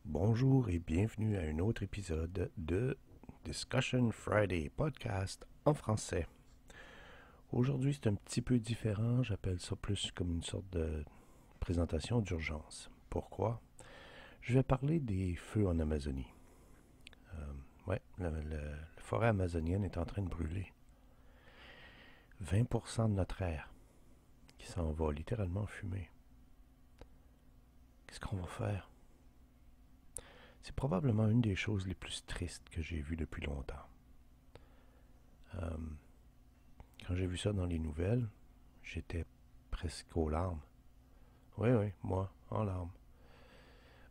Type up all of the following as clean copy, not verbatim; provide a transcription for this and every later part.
Bonjour et bienvenue à un autre épisode de Discussion Friday podcast en français. Aujourd'hui, c'est un petit peu différent. J'appelle ça plus comme une sorte de présentation d'urgence. Pourquoi? Je vais parler des feux en Amazonie. La forêt amazonienne est en train de brûler. 20% de notre air qui s'en va littéralement fumer. Qu'est-ce qu'on va faire? C'est probablement une des choses les plus tristes que j'ai vues depuis longtemps. Quand j'ai vu ça dans les nouvelles, j'étais presque aux larmes. Oui, moi, en larmes.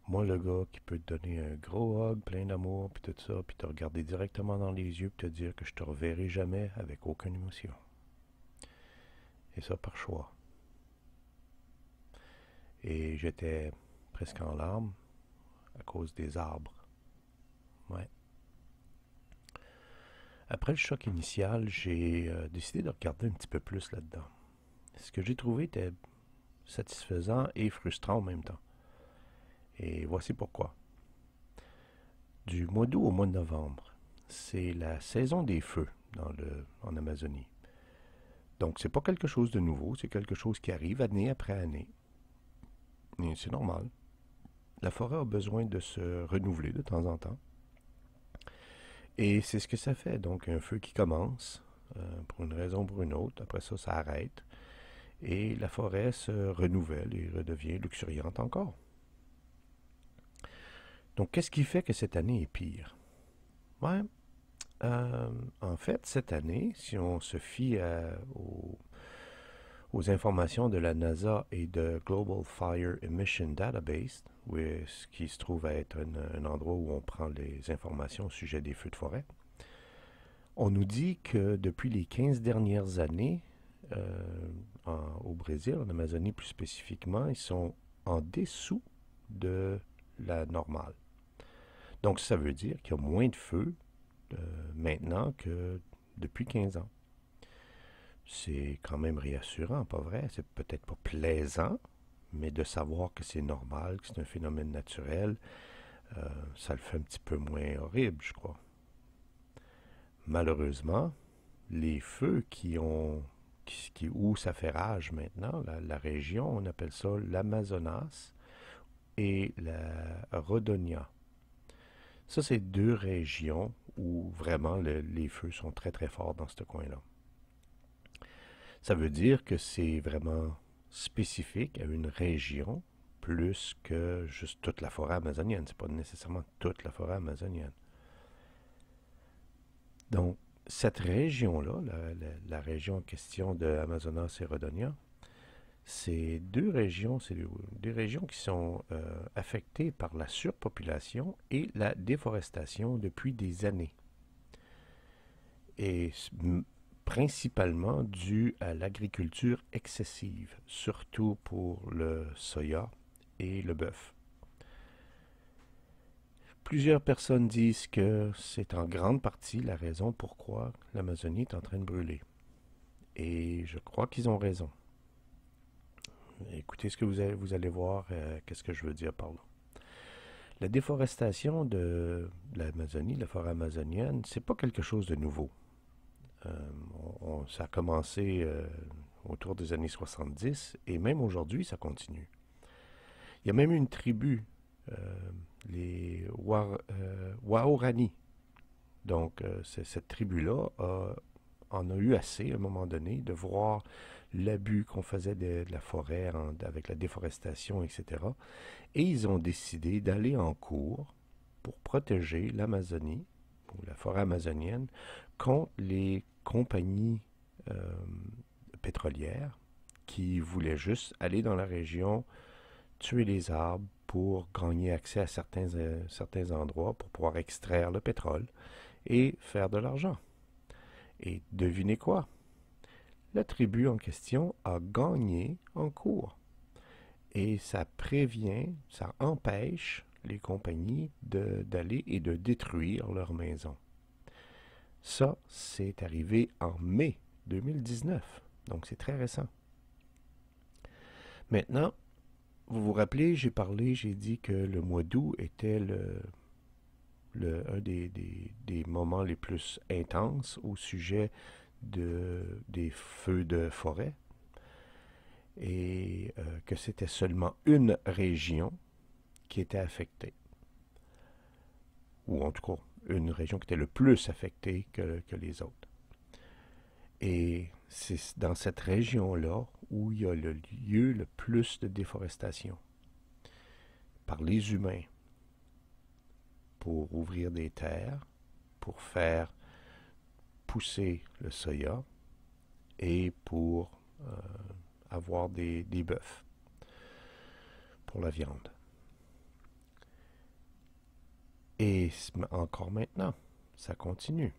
Moi, le gars qui peut te donner un gros hug plein d'amour, puis tout ça, puis te regarder directement dans les yeux, puis te dire que je te reverrai jamais avec aucune émotion. Et ça par choix. Et j'étais presque en larmes à cause des arbres. Ouais. Après le choc initial, j'ai décidé de regarder un petit peu plus là-dedans. Ce que j'ai trouvé était satisfaisant et frustrant en même temps. Et voici pourquoi. Du mois d'août au mois de novembre, c'est la saison des feux en Amazonie. Donc, c'est pas quelque chose de nouveau, c'est quelque chose qui arrive année après année. Et c'est normal. La forêt a besoin de se renouveler de temps en temps. Et c'est ce que ça fait. Donc, un feu qui commence, pour une raison ou pour une autre. Après ça, ça arrête. Et la forêt se renouvelle et redevient luxuriante encore. Donc, qu'est-ce qui fait que cette année est pire? En fait, cette année, si on se fie aux informations de la NASA et de Global Fire Emission Database, ce qui se trouve à être un endroit où on prend les informations au sujet des feux de forêt, on nous dit que depuis les 15 dernières années, au Brésil, en Amazonie plus spécifiquement, ils sont en dessous de la normale. Donc ça veut dire qu'il y a moins de feux maintenant que depuis 15 ans. C'est quand même réassurant, pas vrai? C'est peut-être pas plaisant, mais de savoir que c'est normal, que c'est un phénomène naturel, ça le fait un petit peu moins horrible, je crois. Malheureusement, les feux où ça fait rage maintenant, la région, on appelle ça l'Amazonas et la Rhodonia. Ça, c'est deux régions où vraiment les feux sont très très forts dans ce coin-là. Ça veut dire que c'est vraiment spécifique à une région plus que juste toute la forêt amazonienne. C'est pas nécessairement toute la forêt amazonienne. Donc, cette région-là, la région en question de Amazonas et Rhodonia, c'est deux régions qui sont affectées par la surpopulation et la déforestation depuis des années. Et principalement dû à l'agriculture excessive, surtout pour le soya et le bœuf. Plusieurs personnes disent que c'est en grande partie la raison pourquoi l'Amazonie est en train de brûler. Et je crois qu'ils ont raison. Écoutez ce que vous allez voir, qu'est-ce que je veux dire par là. La déforestation de l'Amazonie, de la forêt amazonienne, c'est pas quelque chose de nouveau. Ça a commencé autour des années 70 et même aujourd'hui, ça continue. Il y a même une tribu, les Waorani. Donc, cette tribu-là en a eu assez à un moment donné de voir l'abus qu'on faisait de la forêt avec la déforestation, etc. Et ils ont décidé d'aller en cours pour protéger l'Amazonie, ou la forêt amazonienne, contre les compagnies pétrolières qui voulaient juste aller dans la région, tuer les arbres pour gagner accès à certains endroits pour pouvoir extraire le pétrole et faire de l'argent. Et devinez quoi? La tribu en question a gagné en cours. Et ça prévient, ça empêche les compagnies d'aller et de détruire leurs maisons. Ça, c'est arrivé en mai 2019, donc c'est très récent. Maintenant, vous vous rappelez, j'ai dit que le mois d'août était un des moments les plus intenses au sujet des feux de forêt et que c'était seulement une région qui était affectée. Ou en tout cas, une région qui était le plus affectée que les autres. Et c'est dans cette région-là où il y a le lieu le plus de déforestation par les humains pour ouvrir des terres, pour faire pousser le soya et pour avoir des bœufs pour la viande. Et encore maintenant, ça continue.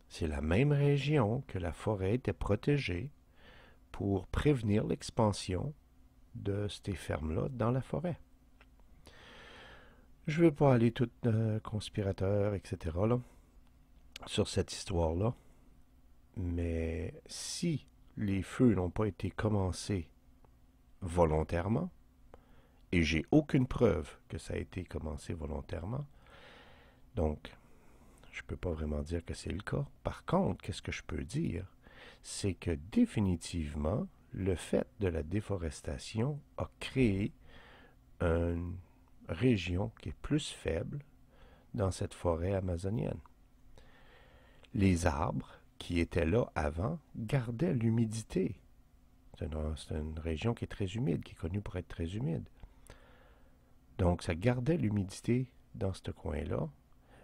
C'est la même région que la forêt était protégée pour prévenir l'expansion de ces fermes-là dans la forêt. Je ne veux pas aller tout conspirateur, etc. là, sur cette histoire-là, mais si les feux n'ont pas été commencés volontairement, et j'ai aucune preuve que ça a été commencé volontairement, donc je ne peux pas vraiment dire que c'est le cas. Par contre, qu'est-ce que je peux dire? C'est que définitivement, le fait de la déforestation a créé une région qui est plus faible dans cette forêt amazonienne. Les arbres qui étaient là avant gardaient l'humidité. C'est une région qui est très humide, qui est connue pour être très humide. Donc, ça gardait l'humidité dans ce coin-là.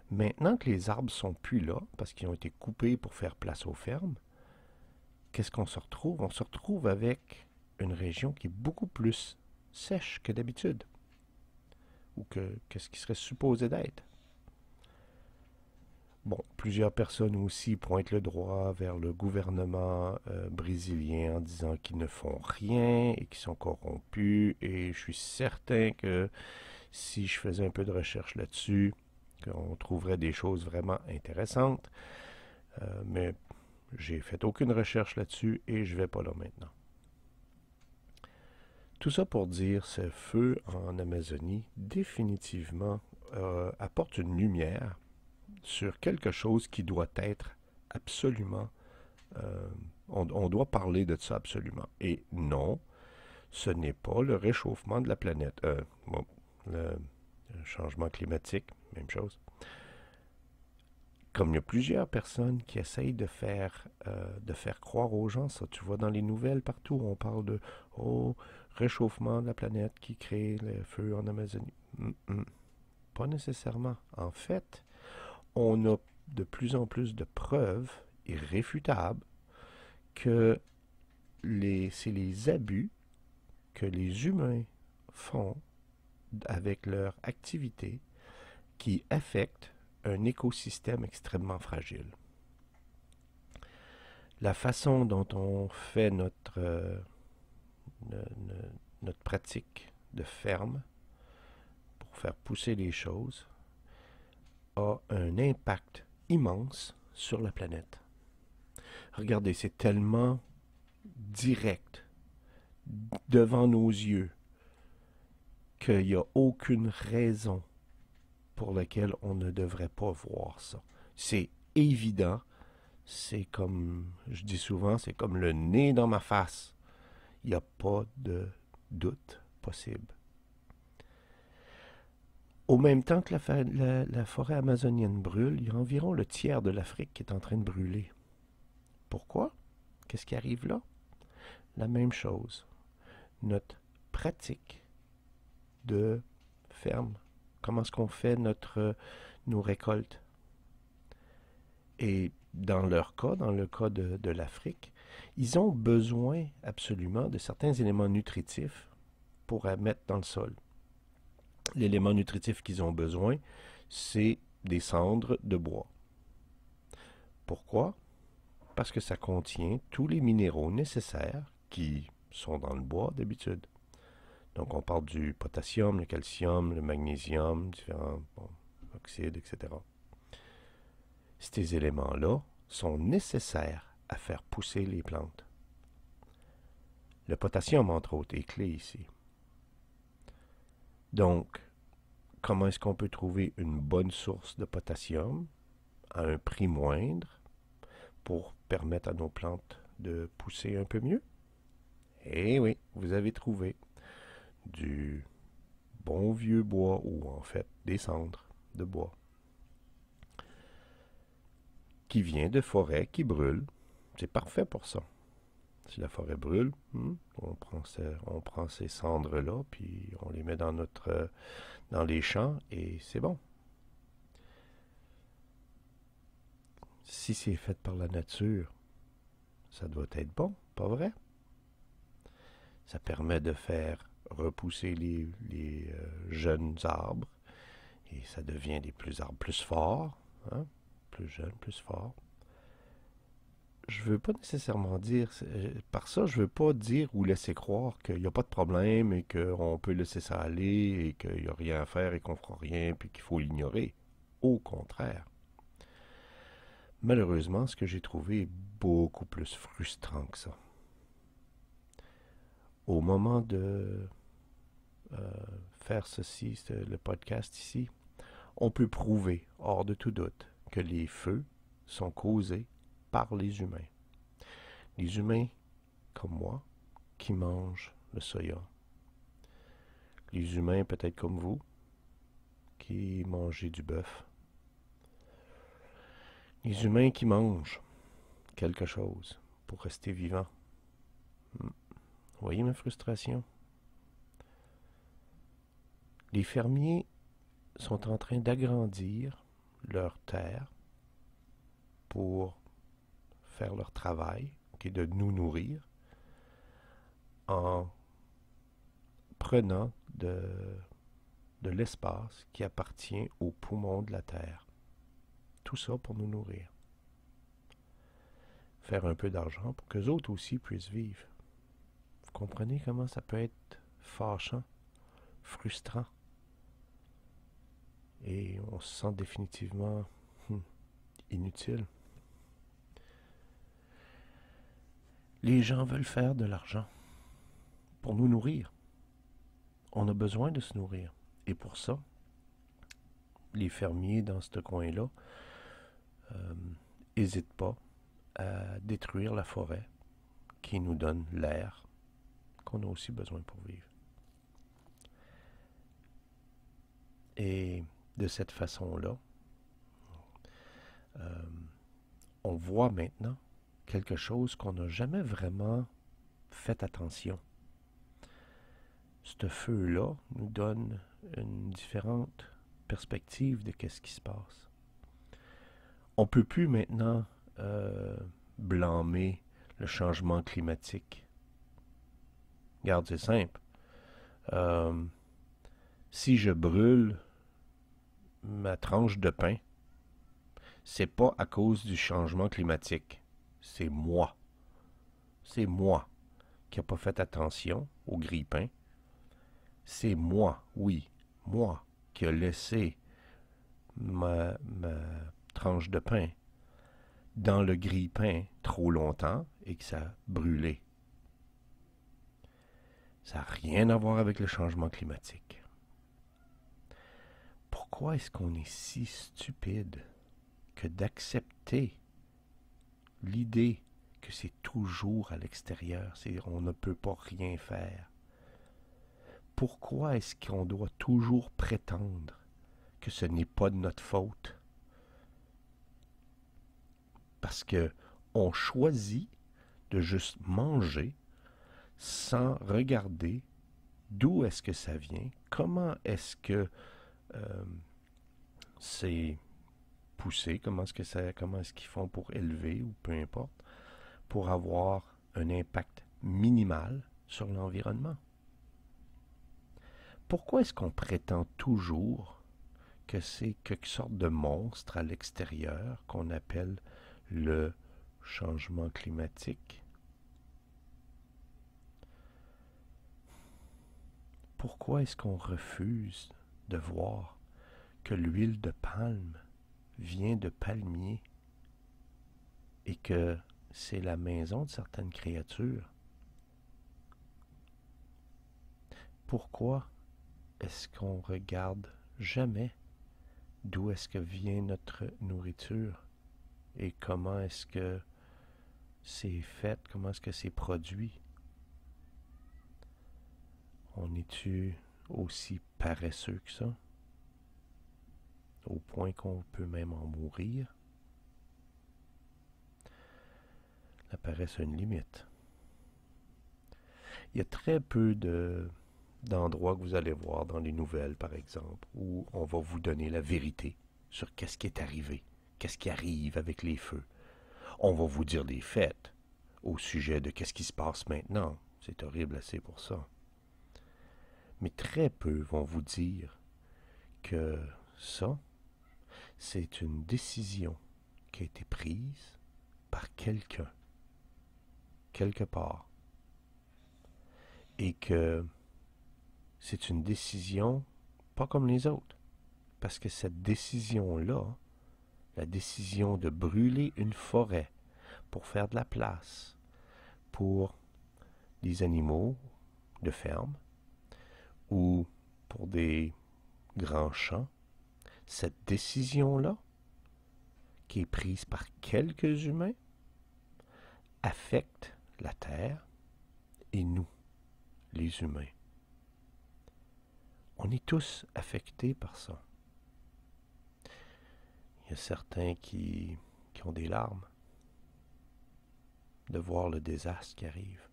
Maintenant que les arbres sont plus là, parce qu'ils ont été coupés pour faire place aux fermes, qu'est-ce qu'on se retrouve? On se retrouve avec une région qui est beaucoup plus sèche que d'habitude, ou que ce qui serait supposé d'être. Bon, plusieurs personnes aussi pointent le droit vers le gouvernement brésilien en disant qu'ils ne font rien et qu'ils sont corrompus. Et je suis certain que si je faisais un peu de recherche là-dessus, qu'on trouverait des choses vraiment intéressantes. Mais j'ai fait aucune recherche là-dessus et je vais pas là maintenant. Tout ça pour dire, ce feu en Amazonie définitivement apporte une lumière sur quelque chose qui doit être absolument... on doit parler de ça absolument. Et non, ce n'est pas le réchauffement de la planète. Bon, le changement climatique, même chose. Comme il y a plusieurs personnes qui essayent de faire croire aux gens, ça, tu vois dans les nouvelles partout, on parle de réchauffement de la planète qui crée le feu en Amazonie. Pas nécessairement. En fait, on a de plus en plus de preuves irréfutables que c'est les abus que les humains font avec leur activité qui affectent un écosystème extrêmement fragile. La façon dont on fait notre pratique de ferme pour faire pousser les choses a un impact immense sur la planète. Regardez, c'est tellement direct devant nos yeux qu'il n'y a aucune raison pour laquelle on ne devrait pas voir ça. C'est évident, c'est comme, je dis souvent, c'est comme le nez dans ma face. Il n'y a pas de doute possible. Au même temps que la forêt amazonienne brûle, il y a environ le tiers de l'Afrique qui est en train de brûler. Pourquoi? Qu'est-ce qui arrive là? La même chose. Notre pratique de ferme. Comment est-ce qu'on fait nos récoltes? Et dans leur cas, dans le cas de l'Afrique, ils ont besoin absolument de certains éléments nutritifs pour mettre dans le sol. L'élément nutritif qu'ils ont besoin, c'est des cendres de bois. Pourquoi? Parce que ça contient tous les minéraux nécessaires qui sont dans le bois d'habitude. Donc on parle du potassium, le calcium, le magnésium, différents oxydes, etc. Ces éléments-là sont nécessaires à faire pousser les plantes. Le potassium, entre autres, est clé ici. Donc, comment est-ce qu'on peut trouver une bonne source de potassium à un prix moindre pour permettre à nos plantes de pousser un peu mieux? Eh oui, vous avez trouvé du bon vieux bois, ou en fait des cendres de bois, qui vient de forêts qui brûlent. C'est parfait pour ça. Si la forêt brûle, on prend ces cendres-là, puis on les met dans les champs, et c'est bon. Si c'est fait par la nature, ça doit être bon, pas vrai? Ça permet de faire repousser les jeunes arbres, et ça devient des arbres plus forts, hein? Plus jeunes, plus forts. Je veux pas nécessairement dire, par ça, je veux pas dire ou laisser croire qu'il n'y a pas de problème et qu'on peut laisser ça aller et qu'il n'y a rien à faire et qu'on fera rien puis qu'il faut l'ignorer. Au contraire. Malheureusement, ce que j'ai trouvé est beaucoup plus frustrant que ça. Au moment de faire ceci, le podcast ici, on peut prouver, hors de tout doute, que les feux sont causés par les humains. Les humains, comme moi, qui mangent le soya. Les humains, peut-être comme vous, qui mangez du bœuf. Les humains qui mangent quelque chose pour rester vivants. Vous voyez ma frustration? Les fermiers sont en train d'agrandir leur terre pour faire leur travail, qui est de nous nourrir, en prenant de l'espace qui appartient aux poumons de la terre. Tout ça pour nous nourrir. Faire un peu d'argent pour qu'eux autres aussi puissent vivre. Vous comprenez comment ça peut être fâchant, frustrant? Et on se sent définitivement inutile. Les gens veulent faire de l'argent pour nous nourrir. On a besoin de se nourrir. Et pour ça, les fermiers dans ce coin-là n'hésitent pas à détruire la forêt qui nous donne l'air qu'on a aussi besoin pour vivre. Et de cette façon-là, on voit maintenant quelque chose qu'on n'a jamais vraiment fait attention. Ce feu-là nous donne une différente perspective de qu'est-ce qui se passe. On ne peut plus maintenant blâmer le changement climatique. Regarde, c'est simple. Si je brûle ma tranche de pain, c'est pas à cause du changement climatique. C'est moi. C'est moi qui n'ai pas fait attention au grille-pain. C'est moi, oui, moi, qui ai laissé ma tranche de pain dans le grille-pain trop longtemps et que ça a brûlé. Ça n'a rien à voir avec le changement climatique. Pourquoi est-ce qu'on est si stupide que d'accepter l'idée que c'est toujours à l'extérieur, on ne peut pas rien faire? Pourquoi est-ce qu'on doit toujours prétendre que ce n'est pas de notre faute? Parce que on choisit de juste manger sans regarder d'où est-ce que ça vient, comment est-ce que c'est poussé, comment est-ce qu'ils font pour élever ou peu importe, pour avoir un impact minimal sur l'environnement. Pourquoi est-ce qu'on prétend toujours que c'est quelque sorte de monstre à l'extérieur qu'on appelle le changement climatique? Pourquoi est-ce qu'on refuse de voir que l'huile de palme vient de palmier et que c'est la maison de certaines créatures? Pourquoi est-ce qu'on regarde jamais d'où est-ce que vient notre nourriture et comment est-ce que c'est fait, comment est-ce que c'est produit? On est-tu aussi paresseux que ça? Au point qu'on peut même en mourir? La paresse a une limite. Il y a très peu d'endroits que vous allez voir dans les nouvelles, par exemple, où on va vous donner la vérité sur qu'est-ce qui est arrivé, qu'est-ce qui arrive avec les feux. On va vous dire des faits au sujet de qu'est-ce qui se passe maintenant. C'est horrible assez pour ça. Mais très peu vont vous dire que ça, c'est une décision qui a été prise par quelqu'un, quelque part, et que c'est une décision pas comme les autres, parce que cette décision-là, la décision de brûler une forêt pour faire de la place pour des animaux de ferme ou pour des grands champs, cette décision-là, qui est prise par quelques humains, affecte la Terre et nous, les humains. On est tous affectés par ça. Il y a certains qui ont des larmes de voir le désastre qui arrive,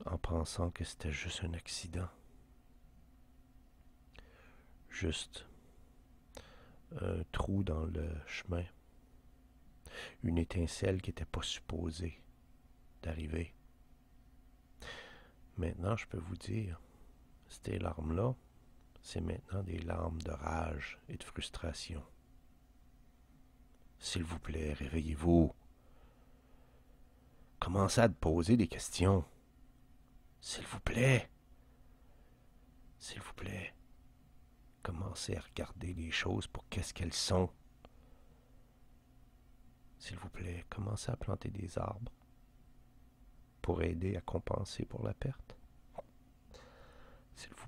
en pensant que c'était juste un accident, juste un trou dans le chemin, une étincelle qui n'était pas supposée d'arriver. Maintenant, je peux vous dire, ces larmes-là, c'est maintenant des larmes de rage et de frustration. S'il vous plaît, réveillez-vous. Commencez à te poser des questions. S'il vous plaît. S'il vous plaît. Commencez à regarder les choses pour qu'est-ce qu'elles sont. S'il vous plaît, commencez à planter des arbres pour aider à compenser pour la perte. S'il vous